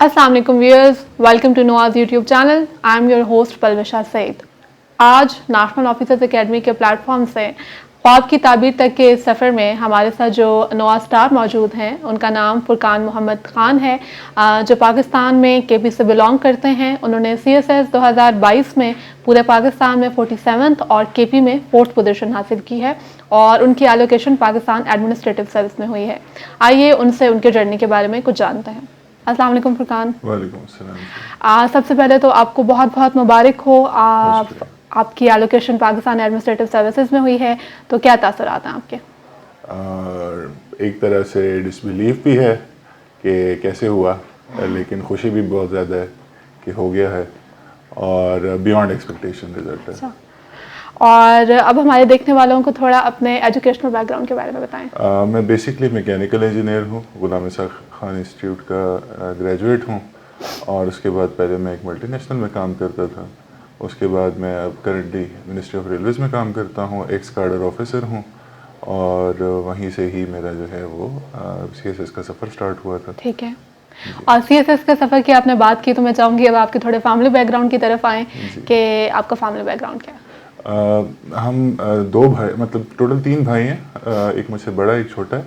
अस्सलाम वालेकुम viewers, welcome to Nawaz YouTube channel. I am your host Palwisha Saeed. आज नेशनल ऑफिसर्स एकेडमी के प्लेटफॉर्म से ख्वाब की ताबीर तक के सफ़र में हमारे साथ जो नवा स्टार मौजूद हैं, उनका नाम फुरकान मोहम्मद ख़ान है, जो पाकिस्तान में केपी से बिलोंग करते हैं। उन्होंने CSS 2022 में पूरे पाकिस्तान में 47th और केपी में 4th पोजीशन हासिल की है और उनकी एलोकेशन पाकिस्तान एडमिनिस्ट्रेटिव सर्विस में हुई है। आइए उनसे उनके जर्नी के बारे में कुछ जानते हैं। अस्सलाम वालेकुम फुरकान। वालेकुम अस्सलाम। सबसे पहले तो आपको बहुत बहुत मुबारक हो। आपकी एलोकेशन पाकिस्तान एडमिनिस्ट्रेटिव सर्विसेज में हुई है, तो क्या तासुरात हैं आपके? एक तरह से डिसबिलीफ भी है कि कैसे हुआ, लेकिन खुशी भी बहुत ज़्यादा है कि हो गया है और बियॉन्ड एक्सपेक्टेशन रिजल्ट है। अच्छा, और अब हमारे देखने वालों को थोड़ा अपने एजुकेशनल बैकग्राउंड के बारे में बताएं। मैं बेसिकली मैकेनिकल इंजीनियर हूँ, गुलाम इसाक खान इंस्टीट्यूट का ग्रेजुएट हूँ और उसके बाद पहले मैं एक मल्टीनेशनल में काम करता था। उसके बाद मैं अब करंटली मिनिस्ट्री ऑफ रेलवेज़ में काम करता हूँ, एक्स कार्डर ऑफिसर हूँ और वहीं से ही मेरा जो है वो CSS का सफ़र स्टार्ट हुआ था। ठीक है, और CSS के सफ़र की आपने बात की तो मैं चाहूँगी अब आपके थोड़े फैमिली बैकग्राउंड की तरफ आएँ कि आपका फैमिली बैकग्राउंड क्या है? हम दो भाई, मतलब टोटल 3 भाई हैं। एक मुझसे बड़ा, एक छोटा है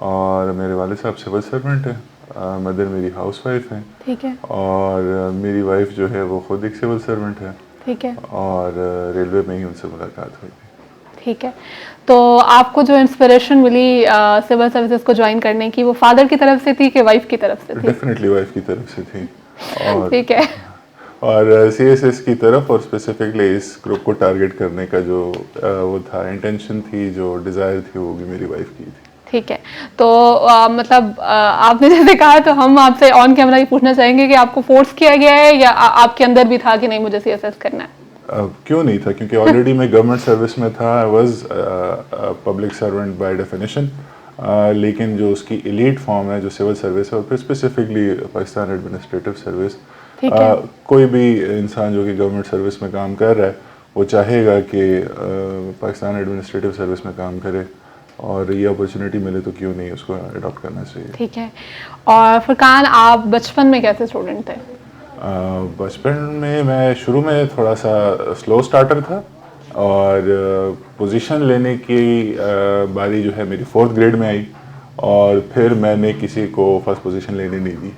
और मेरे वाले साहब सिविल सर्वेंट है। मदर मेरी हाउसवाइफ है। ठीक है। और मेरी वाइफ जो है वो खुद एक सिविल सर्वेंट है। ठीक है। और रेलवे में ही उनसे मुलाकात हुई थी। ठीक है, तो आपको जो इंस्पिरेशन मिली सिविल सर्विसेज को ज्वाइन करने की, वो फादर की तरफ से थी कि वाइफ की तरफ से थी? डेफिनेटली वाइफ की तरफ से थी। और ठीक है। और CSS की तरफ और स्पेसिफिकली इस ग्रुप को टारगेट करने का जो वो था, इंटेंशन थी, जो डिज़ायर थी, वो भी मेरी वाइफ की थी। ठीक है, तो मतलब आपने जैसे कहा, तो हम आपसे ऑन कैमरा ही पूछना चाहेंगे कि आपको फोर्स किया गया है या आपके अंदर भी था कि नहीं मुझे CSS करना है? क्यों नहीं था, क्योंकि ऑलरेडी मैं गवर्नमेंट सर्विस में था। I was public servant by definition. लेकिन जो उसकी एलीट फॉर्म है, जो सिविल सर्विस है, और फिर स्पेसिफिकली पाकिस्तान एडमिनिस्ट्रेटिव सर्विस, कोई भी इंसान जो कि गवर्नमेंट सर्विस में काम कर रहा है, वो चाहेगा कि पाकिस्तान एडमिनिस्ट्रेटिव सर्विस में काम करे और ये अपॉर्चुनिटी मिले तो क्यों नहीं उसको अडॉप्ट करना चाहिए। ठीक है, और फुरकान आप बचपन में कैसे स्टूडेंट थे? बचपन में मैं शुरू में थोड़ा सा स्लो स्टार्टर था और पोजीशन लेने की बारी जो है मेरी 4th ग्रेड में आई और फिर मैंने किसी को फर्स्ट पोजीशन लेने नहीं दी।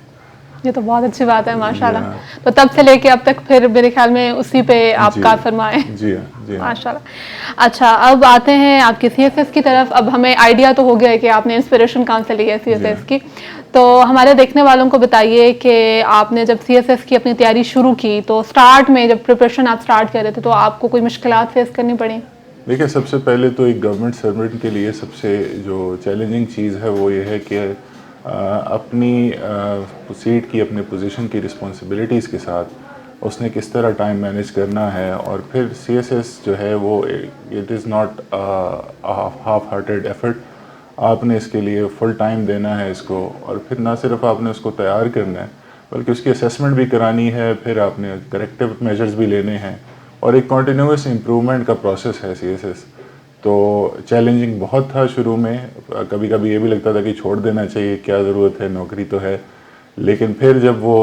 ये तो बहुत अच्छी बात है, माशाल्लाह। तो तब से लेके अब तक फिर मेरे ख्याल में उसी पे आप कार फरमाए। जी हाँ, माशाल्लाह। अच्छा, अब आते हैं आपकी CSS की तरफ। अब हमें आइडिया तो हो गया है कि आपने इंस्पिरेशन कहाँ से ली है CSS की, तो हमारे देखने वालों को बताइए कि आपने जब CSS की अपनी तैयारी शुरू की, तो स्टार्ट में जब प्रिपरेशन आप स्टार्ट कर रहे थे, तो आपको कोई मुश्किलात फेस करनी पड़ी? देखिए, सबसे पहले तो एक गवर्नमेंट सर्वेंट के लिए सबसे जो चैलेंजिंग चीज़ है वो ये है कि अपनी सीट की, अपने पोजीशन की रिस्पॉन्सिबिलिटीज़ के साथ उसने किस तरह टाइम मैनेज करना है। और फिर CSS जो है वो it is not half hearted effort. आपने इसके लिए फुल टाइम देना है इसको, और फिर ना सिर्फ आपने उसको तैयार करना है बल्कि उसकी असेसमेंट भी करानी है, फिर आपने करेक्टिव मेजर्स भी लेने हैं और एक कॉन्टीन्यूस इम्प्रूवमेंट का प्रोसेस है CSS। तो चैलेंजिंग बहुत था शुरू में। कभी कभी ये भी लगता था कि छोड़ देना चाहिए, क्या ज़रूरत है, नौकरी तो है। लेकिन फिर जब वो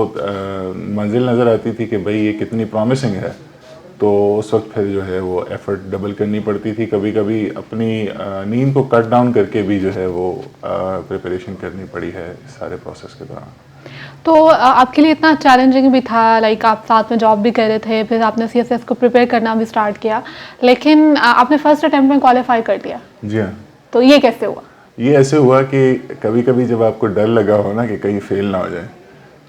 मंजिल नज़र आती थी कि भाई ये कितनी प्रॉमिसिंग है, तो उस वक्त फिर जो है वो एफ़र्ट डबल करनी पड़ती थी। कभी कभी अपनी नींद को कट डाउन करके भी जो है वो प्रिपरेशन करनी पड़ी है सारे प्रोसेस के दौरान। तो आपके लिए इतना चैलेंजिंग भी था, लाइक आप साथ में जॉब भी कर रहे थे, फिर आपने CSS को प्रिपेयर करना भी स्टार्ट किया, लेकिन आपने फर्स्ट अटेम्प्ट में क्वालिफाई कर दिया। जी हाँ। तो ये कैसे हुआ? ये ऐसे हुआ कि कभी कभी जब आपको डर लगा हो ना कि कहीं फेल ना हो जाए,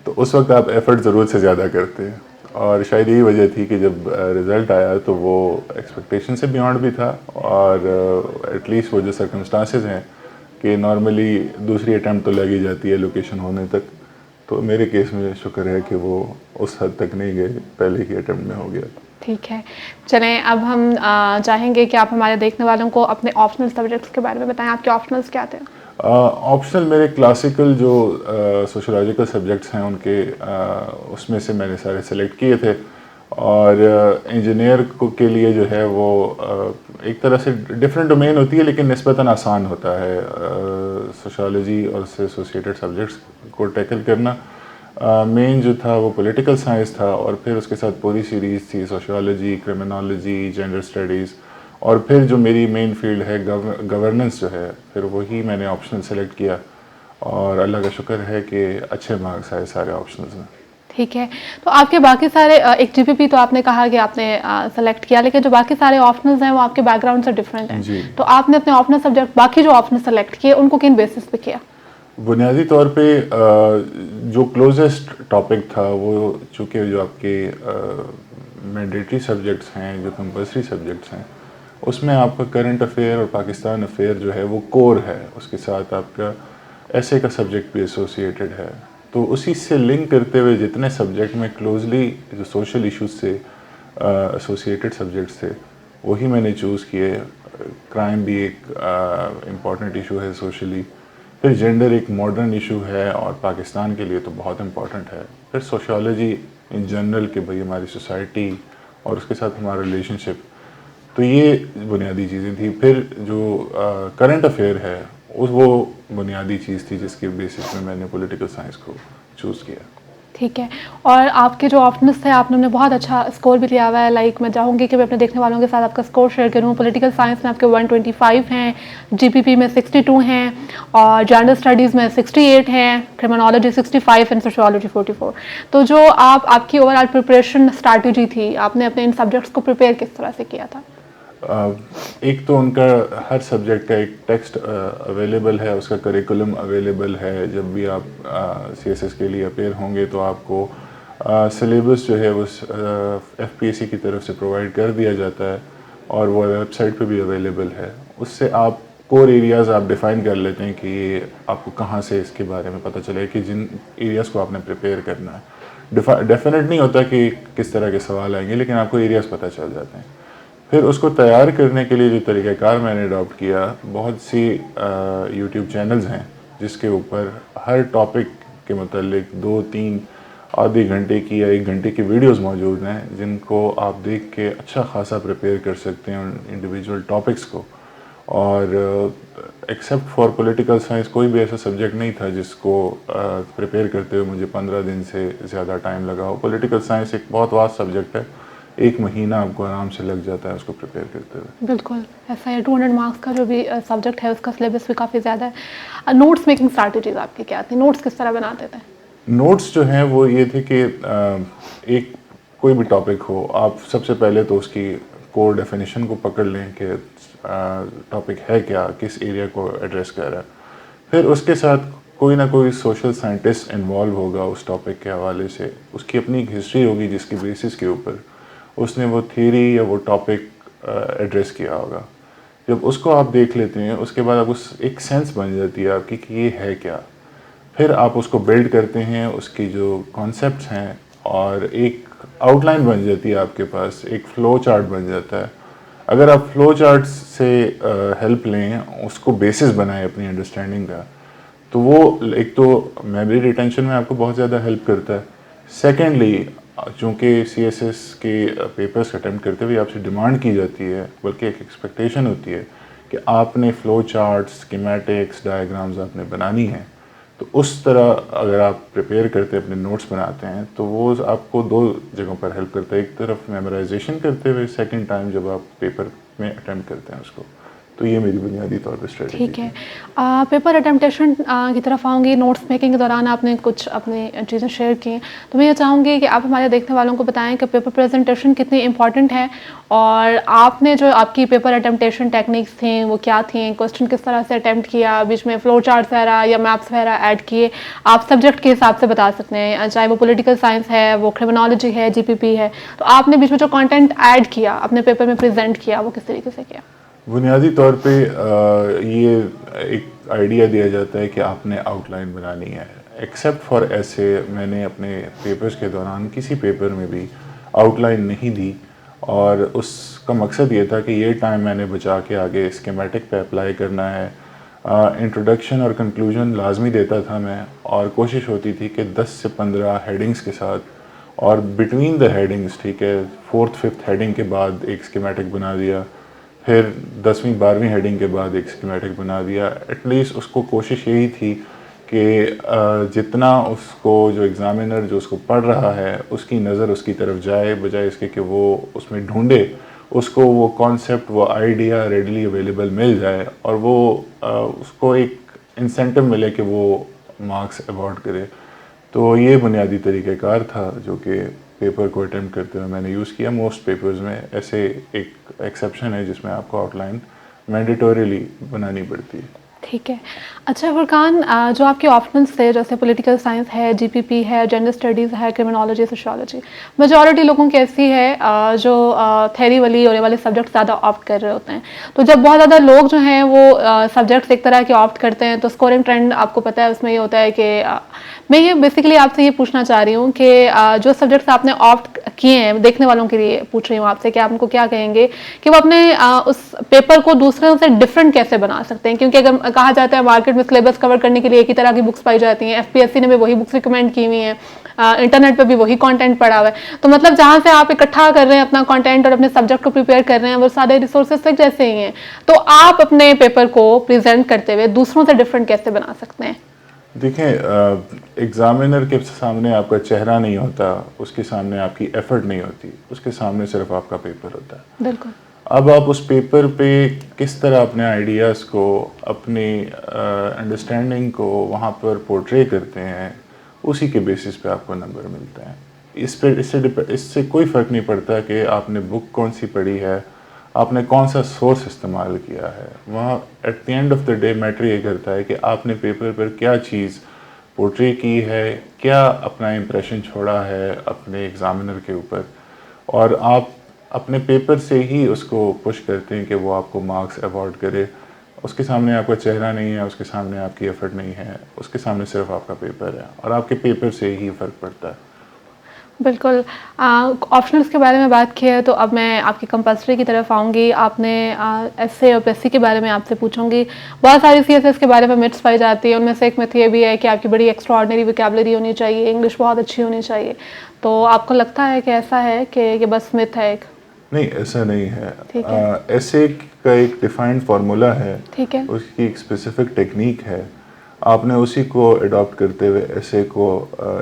तो उस वक्त आप एफ़र्ट ज़रूरत से ज़्यादा करते हैं। और शायद यही वजह थी कि जब रिज़ल्ट आया तो वो एक्सपेक्टेशन से बियॉन्ड भी था। और एटलीस्ट वो जो सर्कमस्टांसेस हैं कि नॉर्मली दूसरी अटैम्प्ट तो लग ही जाती है लोकेशन होने तक, तो मेरे केस में शुक्र है कि वो उस हद तक नहीं गए, पहले ही अटैम्प्ट में हो गया। ठीक है, चलें अब हम चाहेंगे कि आप हमारे देखने वालों को अपने ऑप्शनल सब्जेक्ट्स के बारे में बताएं। आपके ऑप्शनल्स क्या थे? ऑप्शनल मेरे क्लासिकल जो सोशोलॉजिकल सब्जेक्ट्स हैं उनके उसमें से मैंने सारे सेलेक्ट किए थे। और इंजीनियर को के लिए जो है वो एक तरह से डिफरेंट डोमेन होती है लेकिन निस्बतन आसान होता है सोशोलॉजी और उससे एसोसिएटेड सब्जेक्ट्स को टैकल करना। मेन जो था वो पॉलिटिकल साइंस था, और फिर उसके साथ पूरी सीरीज़ थी सोशियोलॉजी, क्रिमिनोलॉजी, जेंडर स्टडीज़, और फिर जो मेरी मेन फील्ड है गवर्नेंस जो है, फिर वही मैंने ऑप्शनल सेलेक्ट किया, और अल्लाह का शुक्र है कि अच्छे मार्क्स आए सारे ऑप्शनल्स में। ठीक है। तो आपके बाकी सारे एक जीपीपी तो आपने कहा कि आपने सेलेक्ट किया, लेकिन जो बाकी सारे ऑप्शनल्स हैं वो आपके बैकग्राउंड से डिफरेंट हैं। जी। तो आपने अपने ऑप्शनल सब्जेक्ट बाकी जो ऑप्शनल सेलेक्ट किए उनको किन बेसिस पे किया? बुनियादी तौर पे जो क्लोजेस्ट टॉपिक था वो, चूँकि जो आपके मैंडेटरी सब्जेक्ट्स हैं, जो कंपल्सरी सब्जेक्ट्स हैं, उसमें आपका करंट अफेयर और पाकिस्तान अफेयर जो है वो कोर है, उसके साथ आपका ऐसे का सब्जेक्ट भी एसोसिएटेड है। तो उसी से लिंक करते हुए जितने सब्जेक्ट में क्लोजली जो सोशल इश्यूज से एसोसिएटेड सब्जेक्ट्स थे वही मैंने चूज़ किए। क्राइम भी एक इम्पॉर्टेंट इशू है सोशली, फिर जेंडर एक मॉडर्न इशू है और पाकिस्तान के लिए तो बहुत इम्पॉर्टेंट है, फिर सोशियोलॉजी इन जनरल कि भाई हमारी सोसाइटी और उसके साथ हमारा रिलेशनशिप। तो ये बुनियादी चीज़ें थी। फिर जो करंट अफेयर है वो बुनियादी चीज़ थी जिसके बेसिस में मैंने पॉलिटिकल साइंस को चूज़ किया। ठीक है। और आपके जो ऑप्शनल्स थे आपने बहुत अच्छा स्कोर भी लिया हुआ है। लाइक मैं चाहूँगी कि मैं अपने देखने वालों के साथ आपका स्कोर शेयर करूँ। पॉलिटिकल साइंस में आपके 125 हैं, जीपीपी में 62 हैं, और जेंडर स्टडीज़ में 68 हैं, क्रिमिनोलॉजी 65 एंड सोशियोलॉजी 44। तो जो आपकी ओवरऑल प्रिपरेशन स्ट्रैटेजी थी, आपने अपने इन सब्जेक्ट्स को प्रिपेयर किस तरह से किया था? एक तो उनका हर सब्जेक्ट का एक टेक्स्ट अवेलेबल है, उसका करिकुलम अवेलेबल है। जब भी आप सीएसएस के लिए अपेयर होंगे तो आपको सिलेबस जो है वो एफपीएससी की तरफ से प्रोवाइड कर दिया जाता है, और वो वेबसाइट पे भी अवेलेबल है। उससे आप कोर एरियाज़ आप डिफ़ाइन कर लेते हैं कि ये आपको कहाँ से इसके बारे में पता चले कि जिन एरियाज़ को आपने प्रिपेयर करना है। डेफिनेट नहीं होता कि किस तरह के सवाल आएंगे, लेकिन आपको एरियाज़ पता चल जाते हैं। फिर उसको तैयार करने के लिए जो तरीक़ाकार मैंने अडॉप्ट किया, बहुत सी यूट्यूब चैनल्स हैं जिसके ऊपर हर टॉपिक के मतलब 2-3 आधे घंटे की या 1 घंटे की वीडियोस मौजूद हैं, जिनको आप देख के अच्छा खासा प्रिपेयर कर सकते हैं उन इंडिविजुअल टॉपिक्स को। और एक्सेप्ट फॉर पॉलिटिकल साइंस कोई भी ऐसा सब्जेक्ट नहीं था जिसको प्रिपेयर करते हुए मुझे 15 दिन से ज़्यादा टाइम लगा हो। पॉलिटिकल साइंस एक बहुत वास्ट सब्जेक्ट है, 1 महीना आपको आराम से लग जाता है उसको प्रिपेयर करते हुए। बिल्कुल ऐसा है। 200 मार्क्स का जो भी सब्जेक्ट है उसका सिलेबस भी काफ़ी ज़्यादा है। नोट्स मेकिंग स्ट्रैटेजीज आपकी क्या थी? नोट्स किस तरह बनाते थे? नोट्स जो हैं वो ये थे कि एक कोई भी टॉपिक हो, आप सबसे पहले तो उसकी कोर डेफिनेशन को पकड़ लें कि टॉपिक है क्या, किस एरिया को एड्रेस कर रहा है। फिर उसके साथ कोई ना कोई सोशल साइंटिस्ट इन्वॉल्व होगा उस टॉपिक के हवाले से, उसकी अपनी एक हिस्ट्री होगी जिसकी बेसिस के ऊपर उसने वो थ्योरी या वो टॉपिक एड्रेस किया होगा। जब उसको आप देख लेते हैं उसके बाद आप उस एक सेंस बन जाती है आपकी कि ये है क्या। फिर आप उसको बिल्ड करते हैं, उसकी जो कॉन्सेप्ट्स हैं, और एक आउटलाइन बन जाती है आपके पास, एक फ़्लो चार्ट बन जाता है। अगर आप फ़्लो चार्ट से हेल्प लें, उसको बेसिस बनाएं अपनी अंडरस्टैंडिंग का, तो वो एक तो मेमोरी रिटेंशन में आपको बहुत ज़्यादा हेल्प करता है। सेकेंडली, चूँकि सीएसएस के पेपर्स अटेम्प्ट करते हुए आपसे डिमांड की जाती है, बल्कि एक एक्सपेक्टेशन होती है कि आपने फ़्लो चार्ट्स, स्कीमेटिक्स, डायग्राम्स आपने बनानी है। तो उस तरह अगर आप प्रिपेयर करते हैं, अपने नोट्स बनाते हैं, तो वो आपको 2 जगहों पर हेल्प करता है। एक तरफ मेमोराइजेशन करते हुए, सेकंड टाइम जब आप पेपर में अटेम्प्ट करते हैं उसको। तो ये मेरी बुनियादी तौर पे स्ट्रेटजी ठीक है। थी। पेपर अटेम्पटेशन की तरफ आऊँगी। नोट्स मेकिंग के दौरान आपने कुछ अपनी चीज़ें शेयर की, तो मैं ये चाहूँगी कि आप हमारे देखने वालों को बताएं कि पेपर प्रेजेंटेशन कितनी इंपॉर्टेंट है, और आपने जो आपकी पेपर अटेम्पटेशन टेक्निक्स थी वो क्या थी, क्वेश्चन किस तरह से अटेम्प्ट किया, बीच में फ्लो चार्ट्स वगैरह या मैप्स वगैरह ऐड किए। आप सब्जेक्ट के हिसाब से बता सकते हैं, चाहे वो पॉलिटिकल साइंस है, वो क्रिमिनोलॉजी है, जीपीपी है। तो आपने बीच में जो कंटेंट ऐड किया, अपने पेपर में प्रेजेंट किया, वो किस तरीके से किया? बुनियादी तौर पे ये एक आइडिया दिया जाता है कि आपने आउटलाइन बनानी है। एक्सेप्ट फॉर ऐसे मैंने अपने पेपर्स के दौरान किसी पेपर में भी आउटलाइन नहीं दी, और उसका मकसद ये था कि ये टाइम मैंने बचा के आगे स्कीमेटिक पे अप्लाई करना है। इंट्रोडक्शन और कंक्लूजन लाजमी देता था मैं, और कोशिश होती थी कि 10 से 15 हेडिंग्स के साथ, और बिटवीन द हेडिंग्स, ठीक है, 4th-5th हेडिंग के बाद एक स्कीमेटिक बना दिया, फिर 10वीं 12वीं हेडिंग के बाद एक स्कीमेटिक बना दिया। एटलीस्ट उसको कोशिश यही थी कि जितना उसको जो एग्ज़ामिनर जो उसको पढ़ रहा है उसकी नज़र उसकी तरफ जाए, बजाय इसके कि वो उसमें ढूंढे, उसको वो कॉन्सेप्ट, वो आइडिया रेडली अवेलेबल मिल जाए और वो उसको एक इंसेंटिव मिले कि वो मार्क्स अवॉर्ड करे। तो ये बुनियादी तरीक़ाकार था जो कि पेपर को अटैम्प्ट करते हुए मैंने यूज़ किया। मोस्ट पेपर्स में ऐसे एक एक्सेप्शन है जिसमें आपको आउटलाइन मैंडेटोरीली बनानी पड़ती है। ठीक है। अच्छा फुरकान, जो आपके ऑप्शंस थे जैसे पॉलिटिकल साइंस है, जीपीपी है, जेंडर स्टडीज़ है, क्रिमिनोलॉजी, सोशियोलॉजी, मेजॉरिटी लोगों की ऐसी है जो थ्योरी वाले सब्जेक्ट ज़्यादा ऑप्ट कर रहे होते हैं। तो जब बहुत ज़्यादा लोग जो हैं वो सब्जेक्ट्स एक तरह के ऑप्ट करते हैं तो स्कोरिंग ट्रेंड आपको पता है उसमें ये होता है कि मैं ये बेसिकली आपसे ये पूछना चाह रही हूँ कि जो सब्जेक्ट्स आपने ऑप्ट किए हैं, देखने वालों के लिए पूछ रही हूँ आपसे कि आप उनको क्या कहेंगे कि वो अपने उस पेपर को दूसरों से डिफरेंट कैसे बना सकते हैं? क्योंकि अगर कहा जाता है मार्केट में सिलेबस कवर करने के लिए एक ही तरह की बुक्स पाई जाती हैं, एफपीएससी ने भी वही बुक्स रिकमेंड की हुई हैं, इंटरनेट पे भी वही कंटेंट पड़ा हुआ है, तो मतलब जहाँ से आप इकट्ठा कर रहे हैं अपना कंटेंट और अपने सब्जेक्ट को प्रिपेयर कर रहे हैं वो सारे रिसोर्सेज तक जैसे ही हैं, तो आप अपने पेपर को प्रेजेंट करते हुए दूसरों से डिफरेंट कैसे बना सकते हैं? देखें, एग्ज़ामिनर के सामने आपका चेहरा नहीं होता, उसके सामने आपकी एफर्ट नहीं होती, उसके सामने सिर्फ आपका पेपर होता है। बिल्कुल। अब आप उस पेपर पे किस तरह अपने आइडियाज़ को, अपनी अंडरस्टैंडिंग को वहाँ पर पोर्ट्रे करते हैं, उसी के बेसिस पे आपको नंबर मिलते हैं। इससे कोई फ़र्क नहीं पड़ता कि आपने बुक कौन सी पढ़ी है, आपने कौन सा सोर्स इस्तेमाल किया है। वहाँ at the end of the day matter ये करता है कि आपने पेपर पर क्या चीज़ पोर्ट्रे की है, क्या अपना इम्प्रेशन छोड़ा है अपने एग्ज़ामिनर के ऊपर, और आप अपने पेपर से ही उसको पुश करते हैं कि वो आपको मार्क्स अवॉर्ड करे। उसके सामने आपका चेहरा नहीं है, उसके सामने आपकी एफर्ट नहीं है, उसके सामने सिर्फ आपका पेपर है और आपके पेपर से ही फ़र्क पड़ता है। बिल्कुल। ऑप्शनल्स के बारे में बात की है तो अब मैं आपकी कंपल्सरी की तरफ आऊँगी। आपने एसए और पीएससी के बारे में आपसे पूछूंगी। बहुत सारी सीएसएस के बारे में मिथ्स पाई जाती है, उनमें से एक मिथ ये भी है कि आपकी बड़ी एक्स्ट्राऑर्डिनरी वोकैबुलरी होनी चाहिए, इंग्लिश बहुत अच्छी होनी चाहिए। तो आपको लगता है कि ऐसा है कि ये बस मिथ है एक? नहीं, ऐसा नहीं है। ठीक है। एसए का एक डिफाइंड फार्मूला है, ठीक है। उसकी एक स्पेसिफिक टेक्निक है, आपने उसी को अडॉप्ट करते हुए ऐसे को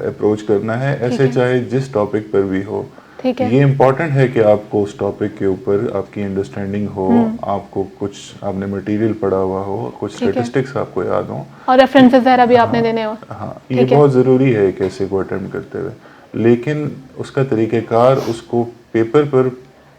अप्रोच करना है। ऐसे चाहे जिस टॉपिक पर भी हो, ठीक है। ये इम्पॉर्टेंट है कि आपको उस टॉपिक के ऊपर आपकी अंडरस्टैंडिंग हो, आपको कुछ आपने मटेरियल पढ़ा हुआ हो, कुछ स्टैटिस्टिक्स आपको याद हो और रेफरेंसेस वगैरह भी आपने देने हो। हाँ, ये बहुत ज़रूरी है एक ऐसे को अटेम्प्ट करते हुए, लेकिन उसका तरीक़ेकार, उसको पेपर पर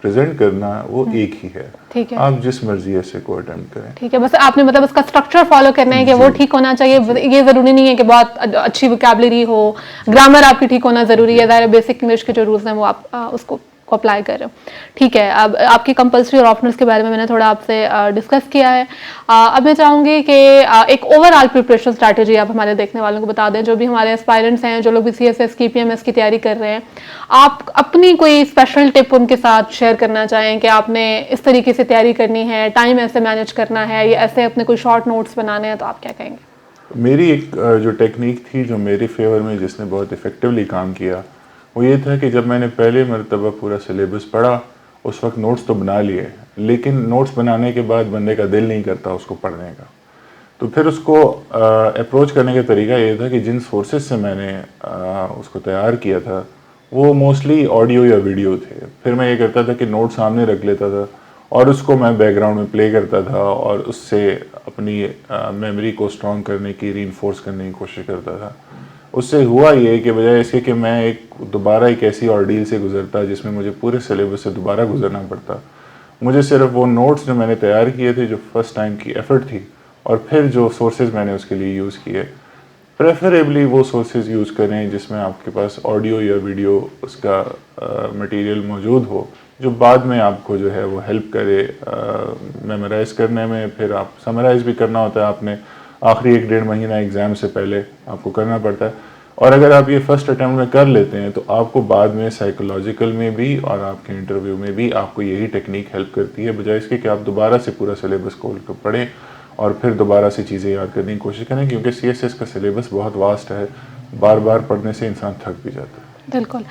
प्रेजेंट करना वो एक ही है। ठीक है। आप जिस मर्जी ऐसे को अटेम्प्ट करें। ठीक है, बस आपने मतलब उसका स्ट्रक्चर फॉलो करना है कि वो ठीक होना चाहिए। ये जरूरी नहीं है कि बहुत अच्छी वोकैबुलरी हो, ग्रामर आपकी ठीक होना जरूरी है। ज़ाहिर बेसिक इंग्लिश के जो रूल्स हैं वो आप उसको अप्लाई कर रहे हो। ठीक है, अब आपकी कंपल्सरी और ऑप्शनल्स के बारे में मैंने थोड़ा आपसे डिस्कस किया है। अब मैं चाहूँगी कि एक ओवरऑल प्रिपरेशन स्ट्रैटेजी आप हमारे देखने वालों को बता दें, जो भी हमारे एस्पायरेंट्स हैं, जो लोग भी सीएसएस की पीएमएस की तैयारी कर रहे हैं, आप अपनी कोई स्पेशल टिप उनके साथ शेयर करना चाहें कि आपने इस तरीके से तैयारी करनी है, टाइम ऐसे मैनेज करना है, या ऐसे अपने कोई शॉर्ट नोट्स बनाने हैं, तो आप क्या कहेंगे? मेरी एक जो टेक्निक थी जो मेरे फेवर में, जिसने बहुत इफ़ेक्टिवली काम किया, वो ये था कि जब मैंने पहले मरतबा पूरा सिलेबस पढ़ा, उस वक्त नोट्स तो बना लिए, लेकिन नोट्स बनाने के बाद बंदे का दिल नहीं करता उसको पढ़ने का। तो फिर उसको अप्रोच करने का तरीका ये था कि जिन सोर्सेज से मैंने उसको तैयार किया था वो मोस्टली ऑडियो या वीडियो थे। फिर मैं ये करता था कि नोट सामने रख लेता था और उसको मैं बैकग्राउंड में प्ले करता था और उससे अपनी मेमोरी को स्ट्रॉन्ग करने की, रीइंफोर्स करने की कोशिश करता था। उससे हुआ ये कि बजाय इसके कि मैं दोबारा एक ऐसी ऑर्डील से गुजरता जिसमें मुझे पूरे सिलेबस से दोबारा गुजरना पड़ता, मुझे सिर्फ वो नोट्स जो मैंने तैयार किए थे, जो फर्स्ट टाइम की एफर्ट थी, और फिर जो सोर्सेज मैंने उसके लिए यूज़ किए, प्रेफरेबली वो सोर्सेज यूज़ करें जिसमें आपके पास ऑडियो या वीडियो उसका मटेरियल मौजूद हो, जो बाद में आपको जो है वो हेल्प करे मेमोराइज़ करने में। फिर आप समराइज़ भी करना होता है, आपने आखिरी 1-1.5 महीना एग्ज़ाम से पहले आपको करना पड़ता है। और अगर आप ये फर्स्ट अटैम्प्ट में कर लेते हैं तो आपको बाद में साइकोलॉजिकल में भी और आपके इंटरव्यू में भी आपको यही टेक्निक हेल्प करती है, बजाय इसके कि आप दोबारा से पूरा सिलेबस खोल कर पढ़ें और फिर दोबारा से चीज़ें याद करने की कोशिश करें, क्योंकि सीएसएस का सिलेबस बहुत वास्ट है, बार बार पढ़ने से इंसान थक भी जाता है। बिल्कुल।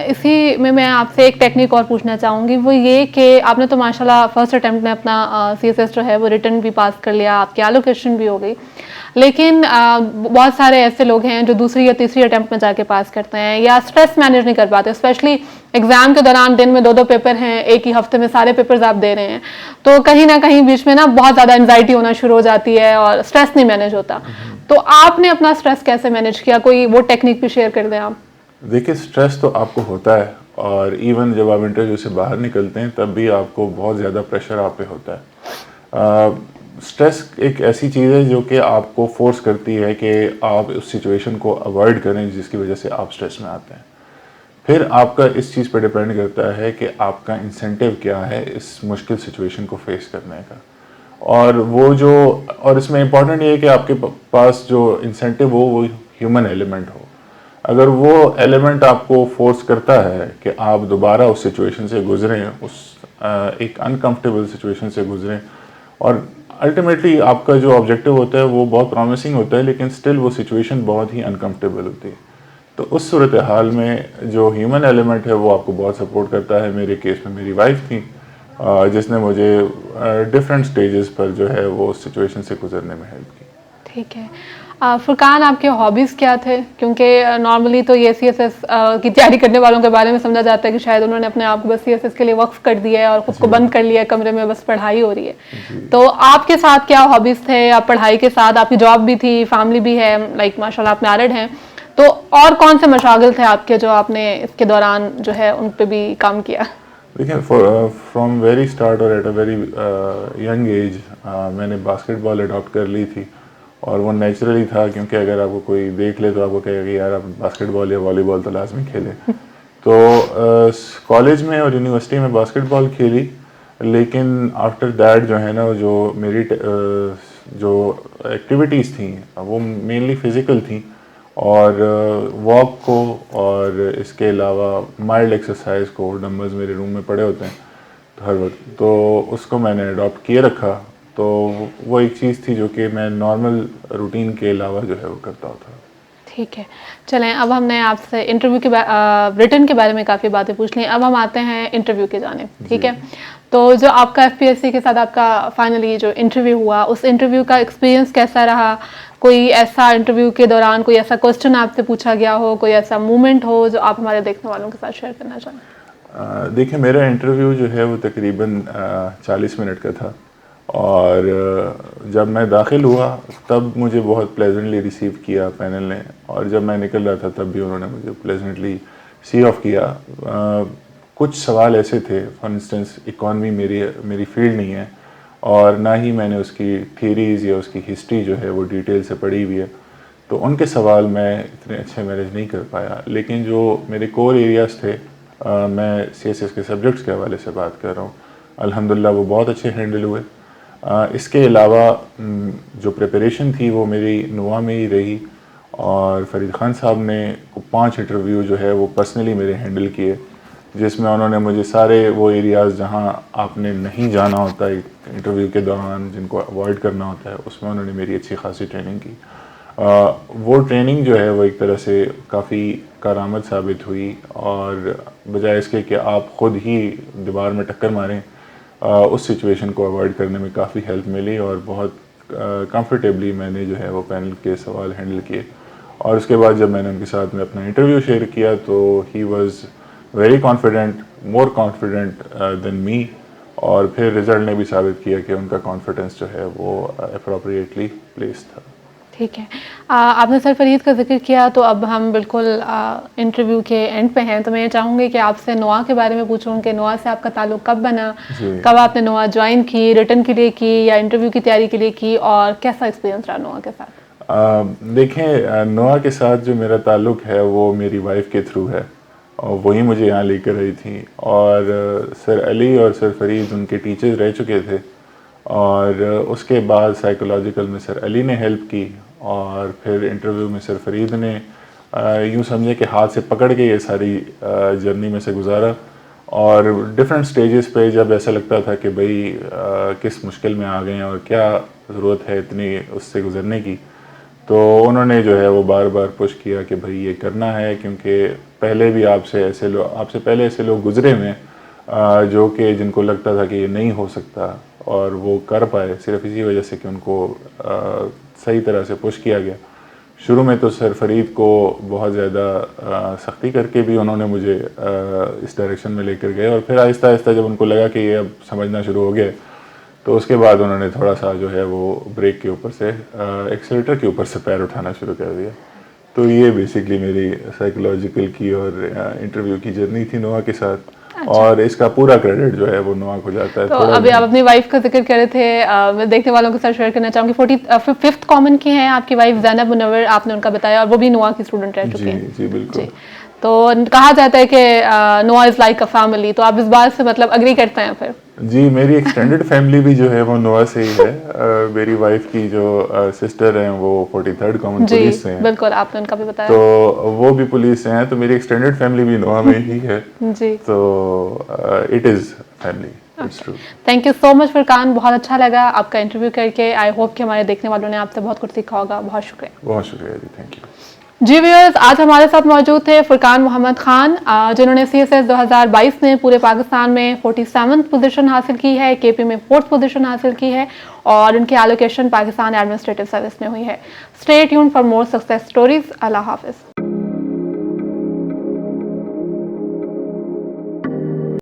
इसी में मैं आपसे एक टेक्निक और पूछना चाहूँगी, वो ये कि आपने तो माशाल्लाह फर्स्ट अटेम्प्ट में अपना सीएसएस जो है वो रिटन भी पास कर लिया, आपकी एलोकेशन भी हो गई। लेकिन बहुत सारे ऐसे लोग हैं जो दूसरी या तीसरी अटेम्प्ट में जाके पास करते हैं या स्ट्रेस मैनेज नहीं कर पाते, स्पेशली एग्जाम के दौरान दिन में 2-2 पेपर हैं, एक ही हफ्ते में सारे पेपर्स आप दे रहे हैं, तो कहीं ना कहीं बीच में ना बहुत ज़्यादा एंजाइटी होना शुरू हो जाती है और स्ट्रेस नहीं मैनेज होता। तो आपने अपना स्ट्रेस कैसे मैनेज किया, कोई वो टेक्निक भी शेयर कर दें आप। देखिए, स्ट्रेस तो आपको होता है, और इवन जब आप इंटरव्यू से बाहर निकलते हैं तब भी आपको बहुत ज़्यादा प्रेशर आप पे होता है। स्ट्रेस एक ऐसी चीज़ है जो कि आपको फोर्स करती है कि आप उस सिचुएशन को अवॉइड करें जिसकी वजह से आप स्ट्रेस में आते हैं। फिर आपका इस चीज़ पर डिपेंड करता है कि आपका इंसेंटिव क्या है इस मुश्किल सिचुएशन को फेस करने का। और इसमें इम्पॉर्टेंट ये है कि आपके पास जो इंसेंटिव हो वो ह्यूमन एलिमेंट हो। अगर वो एलिमेंट आपको फोर्स करता है कि आप दोबारा उस सिचुएशन से गुजरें, एक अनकंफर्टेबल सिचुएशन से गुजरें, और अल्टीमेटली आपका जो ऑब्जेक्टिव होता है वो बहुत प्रॉमिसिंग होता है, लेकिन स्टिल वो सिचुएशन बहुत ही अनकंफर्टेबल होती है, तो उस सूरत हाल में जो ह्यूमन एलिमेंट है वो आपको बहुत सपोर्ट करता है। मेरे केस में मेरी वाइफ थी, जिसने मुझे डिफरेंट स्टेजेस पर जो है वो उस सिचुएशन से गुजरने में हेल्प की। ठीक है। फुरकान, आपके हॉबीज़ क्या थे? क्योंकि नॉर्मली तो ये सीएसएस की तैयारी करने वालों के बारे में समझा जाता है कि शायद उन्होंने अपने आप को बस सीएसएस के लिए वक्फ कर दिया है और खुद को बंद कर लिया है कमरे में, बस पढ़ाई हो रही है। तो आपके साथ क्या हॉबीज़ थे? आप पढ़ाई के साथ, आपकी जॉब भी थी, फैमिली भी है, लाइक माशाल्लाह आप मैरिड हैं, तो और कौन से मशागिल थे आपके जो आपने इसके दौरान जो है उन पर भी काम किया? देखिए, फ्रॉम वेरी स्टार्ट और at a very young age मैंने बास्केटबॉल अडॉप्ट कर ली थी, और वो नेचुरली था, क्योंकि अगर आपको कोई देख ले तो आपको कहेगा कि यार आप बास्केटबॉल या वॉलीबॉल तो लाजमी खेलें। तो कॉलेज में और यूनिवर्सिटी में बास्केटबॉल खेली, लेकिन आफ्टर दैट जो है ना, जो मेरी जो एक्टिविटीज़ थी वो मेनली फ़िज़िकल थी, और वॉक को और इसके अलावा माइल्ड एक्सरसाइज को, डंबल्स मेरे रूम में पड़े होते हैं तो हर वक्त, तो उसको मैंने अडॉप्ट किए रखा। तो वो एक चीज़ थी जो कि मैं नॉर्मल रूटीन के अलावा जो है वो करता होता। ठीक है, चलें, अब हमने आपसे इंटरव्यू के रिटन के बारे में काफ़ी बातें पूछ ली, अब हम आते हैं इंटरव्यू के जाने। ठीक है, तो जो आपका एफपीएससी के साथ आपका फाइनली जो इंटरव्यू हुआ, उस इंटरव्यू का एक्सपीरियंस कैसा रहा? कोई ऐसा इंटरव्यू के दौरान कोई ऐसा क्वेश्चन आपसे पूछा गया हो, कोई ऐसा मोमेंट हो जो आप हमारे देखने वालों के साथ शेयर करना चाहें? देखिए, मेरा इंटरव्यू जो है वो तकरीबन 40 मिनट का था, और जब मैं दाखिल हुआ तब मुझे बहुत प्लेजेंटली रिसीव किया पैनल ने, और जब मैं निकल रहा था तब भी उन्होंने मुझे प्लेजेंटली सी ऑफ किया। कुछ सवाल ऐसे थे, फॉर इंस्टेंस इकॉनमी मेरी फील्ड नहीं है, और ना ही मैंने उसकी थीरीज़ या उसकी हिस्ट्री जो है वो डिटेल से पढ़ी हुई है, तो उनके सवाल मैं इतने अच्छे मैनेज नहीं कर पाया। लेकिन जो मेरे कोर एरियाज़ थे, मैं सीएसएस के सब्जेक्ट्स के हवाले से बात कर रहा हूँ, अल्हम्दुलिल्लाह वो बहुत अच्छे हैंडल हुए। इसके अलावा जो प्रिपरेशन थी वो मेरी नुआ में ही रही, और फरीद ख़ान साहब ने 5 इंटरव्यू जो है वो पर्सनली मेरे हैंडल किए, जिसमें उन्होंने मुझे सारे वो एरियाज़ जहां आपने नहीं जाना होता है इंटरव्यू के दौरान, जिनको अवॉइड करना होता है, उसमें उन्होंने मेरी अच्छी खासी ट्रेनिंग की। वो ट्रेनिंग जो है वो एक तरह से काफ़ी कारआमद साबित हुई, और बजाय इसके कि आप ख़ुद ही दीवार में टक्कर मारें, उस सिचुएशन को अवॉइड करने में काफ़ी हेल्प मिली, और बहुत कंफर्टेबली मैंने जो है वो पैनल के सवाल हैंडल किए। और उसके बाद जब मैंने उनके साथ में अपना इंटरव्यू शेयर किया तो he was very confident, more confident than me, और फिर रिज़ल्ट ने भी साबित किया कि उनका कॉन्फिडेंस जो है वो अप्रोप्रिएटली प्लेस था। ठीक है, आपने सर फरीद का जिक्र किया, तो अब हम बिल्कुल इंटरव्यू के एंड पे हैं, तो मैं चाहूँगी कि आपसे नोआ के बारे में पूछूं कि नोआ से आपका ताल्लुक़ कब बना, कब आपने नोआ ज्वाइन की, रिटर्न के लिए की या इंटरव्यू की तैयारी के लिए की, और कैसा एक्सपीरियंस रहा नोआ के साथ? देखें, नोआ के साथ जो मेरा ताल्लुक़ है वो मेरी वाइफ के थ्रू है, और वही मुझे यहाँ लेकर आई थी, और सर अली और सर फरीद उनके टीचर्स रह चुके थे, और उसके बाद साइकोलॉजिकल में सर अली ने हेल्प की, और फिर इंटरव्यू में सर फरीद ने यूँ समझे कि हाथ से पकड़ के ये सारी जर्नी में से गुजारा। और डिफरेंट स्टेजेस पे जब ऐसा लगता था कि भाई किस मुश्किल में आ गए हैं और क्या ज़रूरत है इतनी उससे गुज़रने की, तो उन्होंने जो है वो बार बार पुश किया कि भाई ये करना है, क्योंकि पहले भी आपसे पहले ऐसे लोग गुजरे हुए हैं जो कि जिनको लगता था कि ये नहीं हो सकता और वो कर पाए सिर्फ इसी वजह से कि उनको सही तरह से पुश किया गया। शुरू में तो सर फरीद को बहुत ज़्यादा सख्ती करके भी उन्होंने मुझे इस डायरेक्शन में लेकर गए, और फिर आहिस्ता आहिस्ता जब उनको लगा कि ये अब समझना शुरू हो गया तो उसके बाद उन्होंने थोड़ा सा जो है वो ब्रेक के ऊपर से एक्सेलेरेटर के ऊपर से पैर उठाना शुरू कर दिया। तो ये बेसिकली मेरी साइकोलॉजिकल की और इंटरव्यू की जर्नी थी नोआ के साथ। अच्छा। और इसका पूरा क्रेडिट जो है वो नोआ को जाता है। तो थोड़ा अभी आप अपनी वाइफ का जिक्र कर रहे थे, मैं देखने वालों के साथ शेयर करना चाहूँगी। 45th कॉमन की हैं आपकी वाइफ ज़ैनब मुनव्वर, आपने उनका बताया, और वो भी नोआ की स्टूडेंट रह चुके जी हैं। जी बिल्कुल। तो कहा जाता है कि नोआ इज़ लाइक अ फैमिली, तो आप इस बात से मतलब अग्री करते हैं फिर? जी, मेरी एक्सटेंडेड फैमिली भी जो है वो नोआ से ही है। मेरी वाइफ की जो सिस्टर हैं वो 43rd कॉमन पुलिस से हैं। बिल्कुल, आपने उनका भी बताया। तो वो भी पुलिस से हैं, तो मेरी एक्सटेंडेड फैमिली भी नोआ में ही है। जी। तो it is family, it's true. Thank you so much Furqan, बहुत अच्छा लगा आपका इंटरव्यू करके। आई होप कि हमारे देखने वालों ने आपसे बहुत कुछ सीखा होगा। बहुत शुक्रिया। बहुत शुक्रिया जी, थैंक यू। जी व्यूअर्स, आज हमारे साथ मौजूद थे फुरकान मोहम्मद खान, जिन्होंने CSS 2022 में पूरे पाकिस्तान में 47th पोजीशन हासिल की है, KP में 4th पोजीशन हासिल की है, और उनकी एलोकेशन पाकिस्तान एडमिनिस्ट्रेटिव सर्विस में हुई है। Stay tuned for more success stories. अल्लाह हाफिज़।